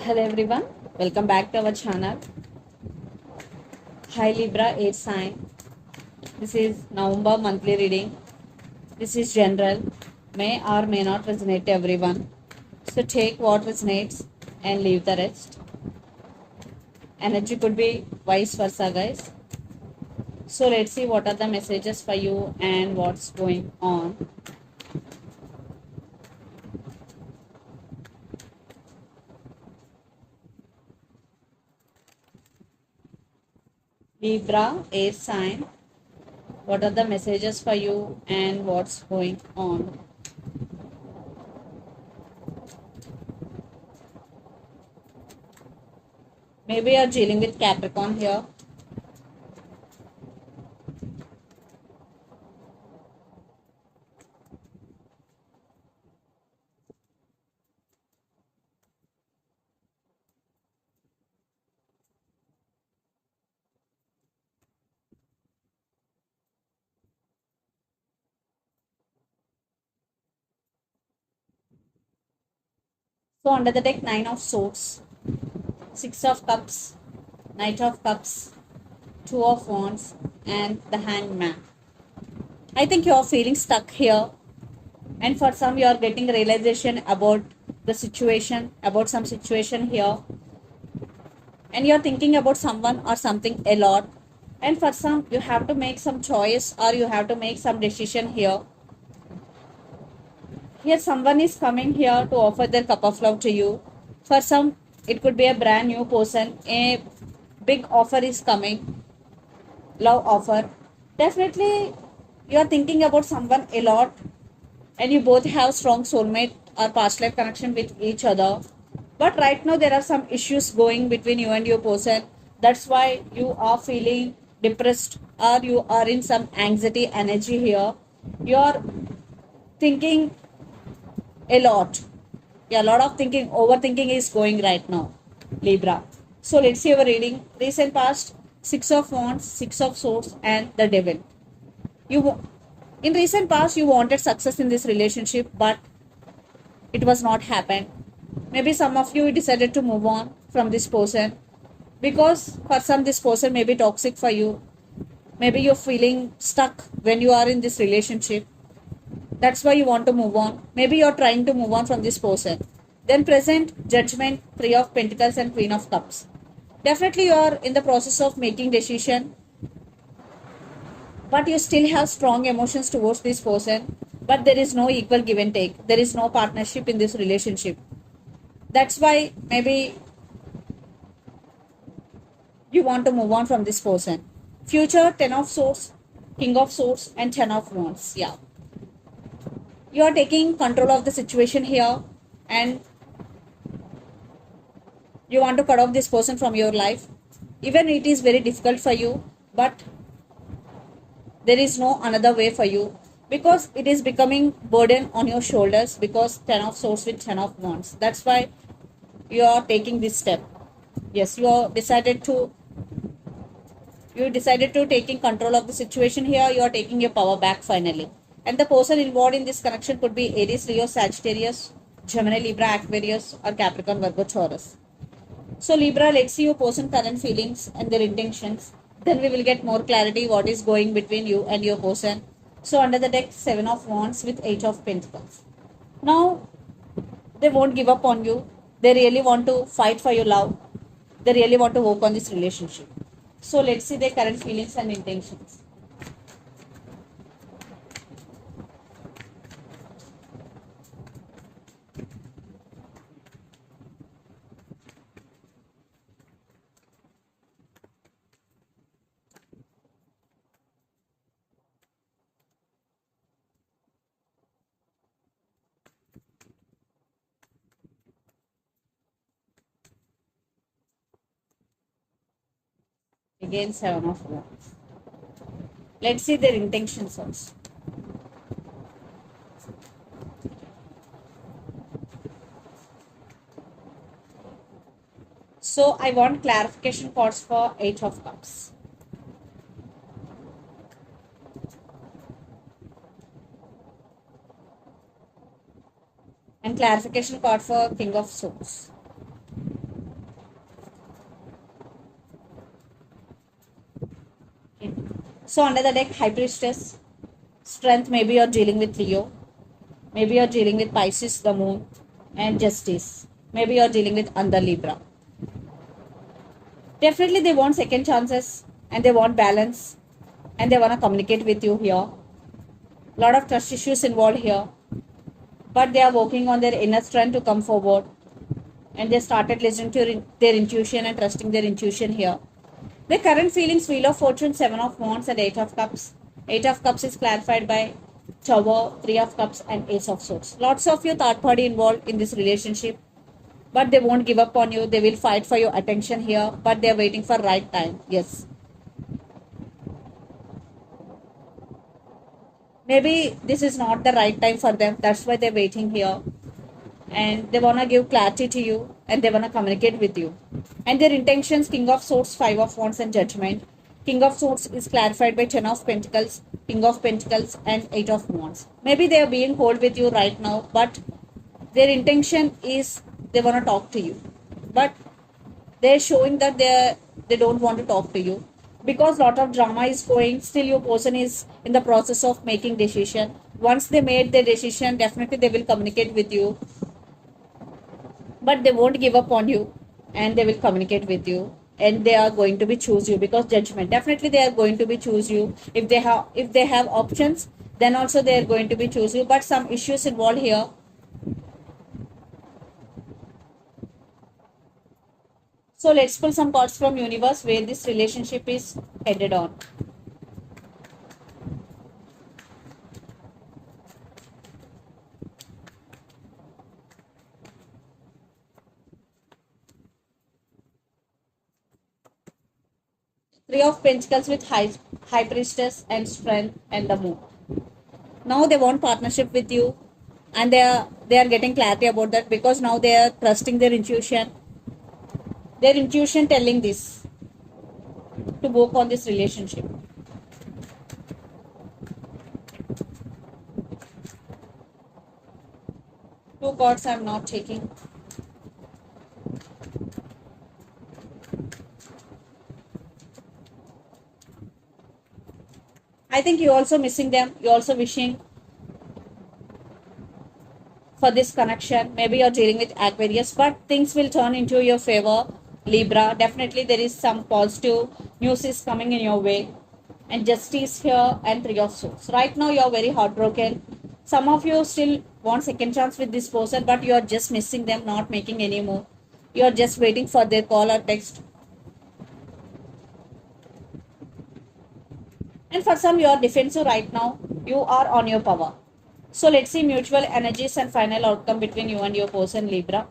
Hello everyone, welcome back to our channel. Hi Libra air sign. This is November monthly reading. This is general, may or may not resonate to everyone. So take what resonates and leave the rest. Energy could be vice versa, guys. So let's see what are the messages for you and what's going on. Libra air sign. What are the messages for you and what's going on? Maybe you're dealing with Capricorn here. So under the deck, 9 of Swords, 6 of Cups, Knight of Cups, 2 of Wands, and the Hangman. I think you are feeling stuck here, and for some, you are getting realization about the situation, about some situation here, and you are thinking about someone or something a lot. And for some, you have to make some choice or you have to make some decision here. Here, someone is coming here to offer their cup of love to you. For some, it could be a brand new person. A big offer is coming, love offer. Definitely, you are thinking about someone a lot, and you both have strong soulmate or past life connection with each other. But right now, there are some issues going between you and your person. That's why you are feeling depressed or you are in some anxiety energy here. You are thinking a lot. Yeah, a lot of thinking, overthinking is going right now, Libra. So let's see our reading. Recent past, 6 of Wands, 6 of Swords, and the Devil. In recent past, you wanted success in this relationship, but it was not happened. Maybe some of you decided to move on from this person because for some this person may be toxic for you. Maybe you're feeling stuck when you are in this relationship. That's why you want to move on. Maybe you're trying to move on from this person. Then present Judgment, 3 of Pentacles and Queen of Cups. Definitely you are in the process of making decision, but you still have strong emotions towards this person, but there is no equal give and take. There is no partnership in this relationship. That's why maybe you want to move on from this person. Future, 10 of Swords, King of Swords and 10 of Wands. Yeah. You are taking control of the situation here and you want to cut off this person from your life. Even it is very difficult for you, but there is no another way for you because it is becoming burden on your shoulders because 10 of Swords with 10 of Wands. That's why you are taking this step. Yes, you decided to taking control of the situation here. You are taking your power back finally, and the person involved in this connection could be Aries, Leo, Sagittarius, Gemini, Libra, Aquarius, or Capricorn, Virgo, Taurus. So Libra, let's see your person current feelings and their intentions, then we will get more clarity what is going between you and your person. So under the deck, 7 of Wands with 8 of Pentacles. Now they won't give up on you. They really want to fight for your love. They really want to work on this relationship. So let's see their current feelings and intentions. Again, 7 of Wands. Let's see their intentions also. So I want clarification cards for 8 of Cups. And clarification card for King of Swords. So under the deck, High Priestess, Strength. Maybe you're dealing with Leo. Maybe you're dealing with Pisces, the Moon, and Justice. Maybe you're dealing with under Libra. Definitely they want second chances and they want balance and they want to communicate with you here. Lot of trust issues involved here, but they are working on their inner strength to come forward, and they started listening to their intuition and trusting their intuition here. The current feelings: Wheel of Fortune, Seven of Wands, and Eight of Cups. Eight of Cups is clarified by Tower, Three of Cups, and Ace of Swords. Lots of your third party involved in this relationship, but they won't give up on you. They will fight for your attention here, but they are waiting for right time. Yes. Maybe this is not the right time for them. That's why they're waiting here. And they want to give clarity to you and they want to communicate with you. And their intentions: King of Swords, Five of Wands, and Judgment. King of Swords is clarified by Ten of Pentacles, King of Pentacles, and Eight of Wands. Maybe they are being cold with you right now, but their intention is they want to talk to you. But they're showing that they don't want to talk to you because lot of drama is going. Still your person is in the process of making decision. Once they made their decision, definitely they will communicate with you, but they won't give up on you and they will communicate with you, and they are going to be choose you because Judgment. Definitely they are going to be choose you. If they have options, then also they are going to be choose you, but some issues involved here. So let's pull some cards from universe where this relationship is headed on. Three of Pentacles with high Priestess and Strength and the Moon. Now they want partnership with you, and they are getting clarity about that because now they are trusting their intuition. Their intuition telling this to work on this relationship. Two cards I'm not taking. I think you're also missing them. You're also wishing for this connection. Maybe you're dealing with Aquarius, but things will turn into your favor, Libra. Definitely there is some positive news is coming in your way. And Justice here and Three of Swords. Right now you're very heartbroken. Some of you still want second chance with this person, but you're just missing them, not making any move. You're just waiting for their call or text. And for some, you are defensive right now. You are on your power. So let's see mutual energies and final outcome between you and your person, Libra.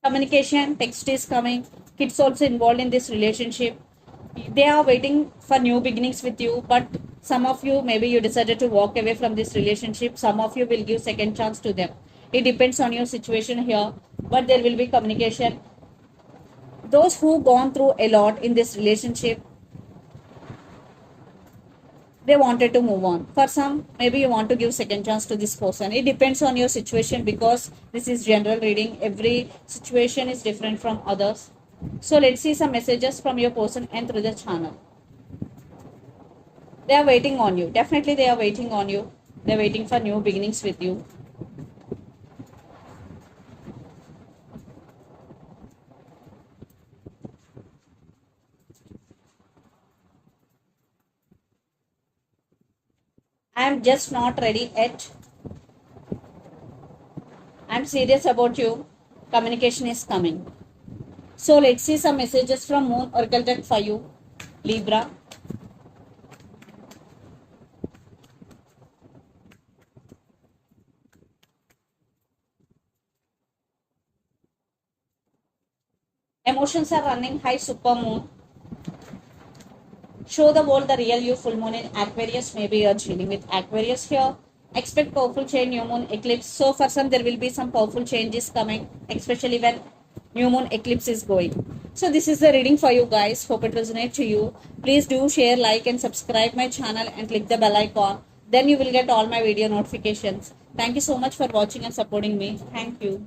Communication, text is coming. Kids also involved in this relationship. They are waiting for new beginnings with you, but some of you, maybe you decided to walk away from this relationship. Some of you will give second chance to them. It depends on your situation here, but there will be communication. Those who gone through a lot in this relationship, they wanted to move on. For some, maybe you want to give second chance to this person. It depends on your situation because this is general reading. Every situation is different from others. So let's see some messages from your person and through the channel. They are waiting on you. Definitely they are waiting on you. They're waiting for new beginnings with you. I am just not ready yet. I'm serious about you. Communication is coming. So let's see some messages from Moon Oracle deck for you, Libra. Emotions are running high, super moon. Show the world the real you, full moon in Aquarius. Maybe you're dealing with Aquarius here. Expect powerful change, new moon eclipse. So for some, there will be some powerful changes coming, especially when new moon eclipse is going. So this is the reading for you guys. Hope it resonates to you. Please do share, like and subscribe my channel and click the bell icon. Then you will get all my video notifications. Thank you so much for watching and supporting me. Thank you.